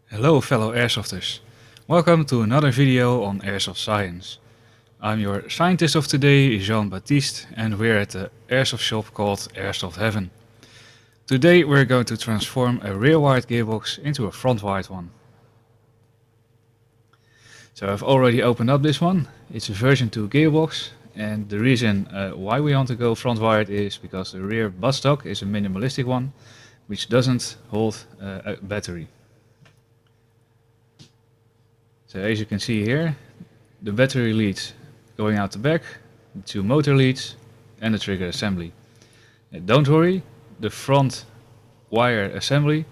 Hello fellow airsofters, welcome to another video on airsoft science. I'm your scientist of today, Jean-Baptiste, and we're at the airsoft shop called airsoft-heaven. Today we're going to transform a rear-wired gearbox into a front-wired one. So I've already opened up this one. It's a version 2 gearbox, and the reason why we want to go front-wired is because the rear buttstock is a minimalistic one, which doesn't hold a battery. So as you can see here, the battery leads going out the back, the two motor leads and the trigger assembly. And don't worry, the front wire assembly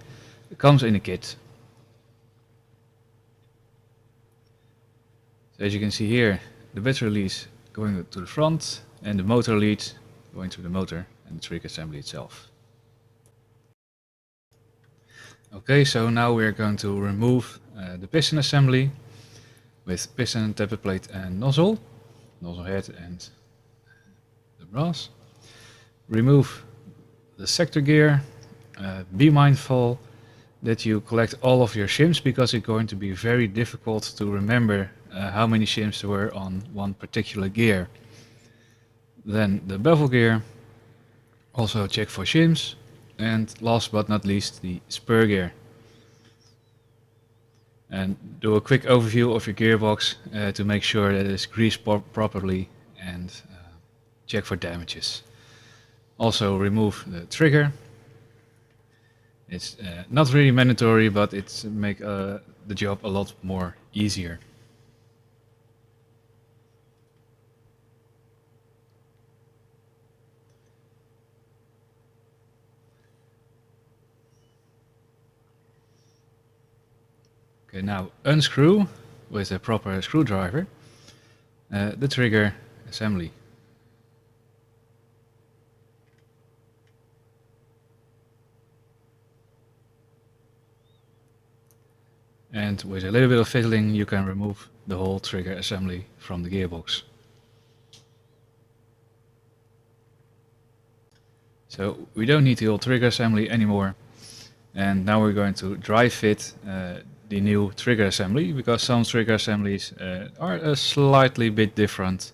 comes in a kit. So as you can see here, the battery leads going to the front and the motor leads going to the motor and the trigger assembly itself. Okay, so now we're going to remove the piston assembly with piston, taper plate and nozzle head and the brass. Remove the sector gear. Be mindful that you collect all of your shims because it's going to be very difficult to remember how many shims there were on one particular gear. Then the bevel gear, also check for shims, and last but not least the spur gear. And do a quick overview of your gearbox to make sure that it is greased properly and check for damages. Also remove the trigger. It's not really mandatory, but it's make the job a lot more easier. Okay, now unscrew with a proper screwdriver the trigger assembly. And with a little bit of fiddling you can remove the whole trigger assembly from the gearbox. So we don't need the whole trigger assembly anymore. And now we're going to dry fit the new trigger assembly, because some trigger assemblies are a slightly bit different.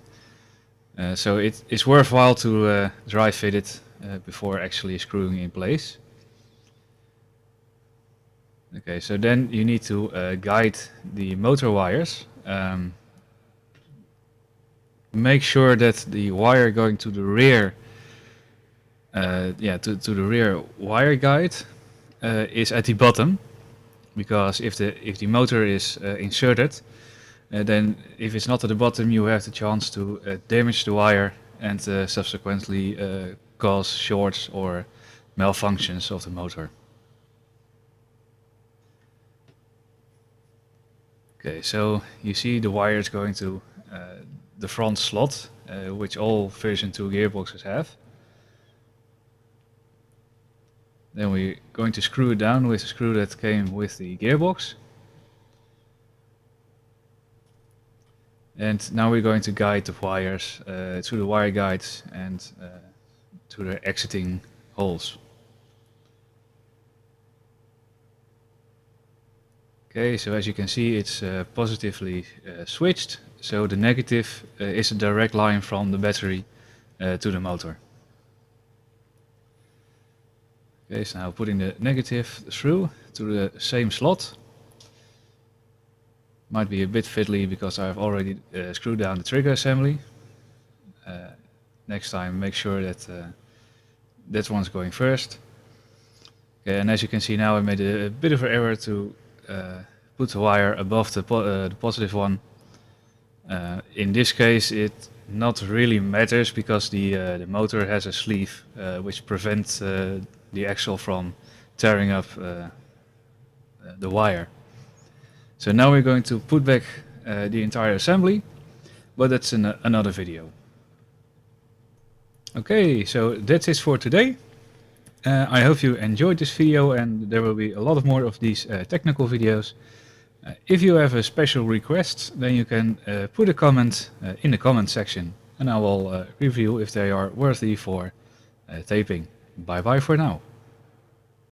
So it's worthwhile to dry fit it before actually screwing in place. Okay, so then you need to guide the motor wires. Make sure that the wire going to the rear, to the rear wire guide is at the bottom, because if the motor is inserted, then if it's not at the bottom, you have the chance to damage the wire and subsequently cause shorts or malfunctions of the motor. Okay, so you see the wires going to the front slot, which all version 2 gearboxes have. Then we're going to screw it down with the screw that came with the gearbox. And now we're going to guide the wires through the wire guides and to the exiting holes. Okay, so as you can see, it's positively switched, so the negative is a direct line from the battery to the motor. Okay, so now putting the negative through to the same slot. Might be a bit fiddly because I've already screwed down the trigger assembly. Next time make sure that that one's going first. Okay, and as you can see now I made a bit of an error to put the wire above the positive one. In this case it not really matters because the motor has a sleeve which prevents the axle from tearing up the wire. So now we're going to put back the entire assembly, but that's in another video. Okay, so that's it for today. I hope you enjoyed this video, and there will be a lot of more of these technical videos. If you have a special request, then you can put a comment in the comment section, and I will review if they are worthy for taping. Bye bye for now.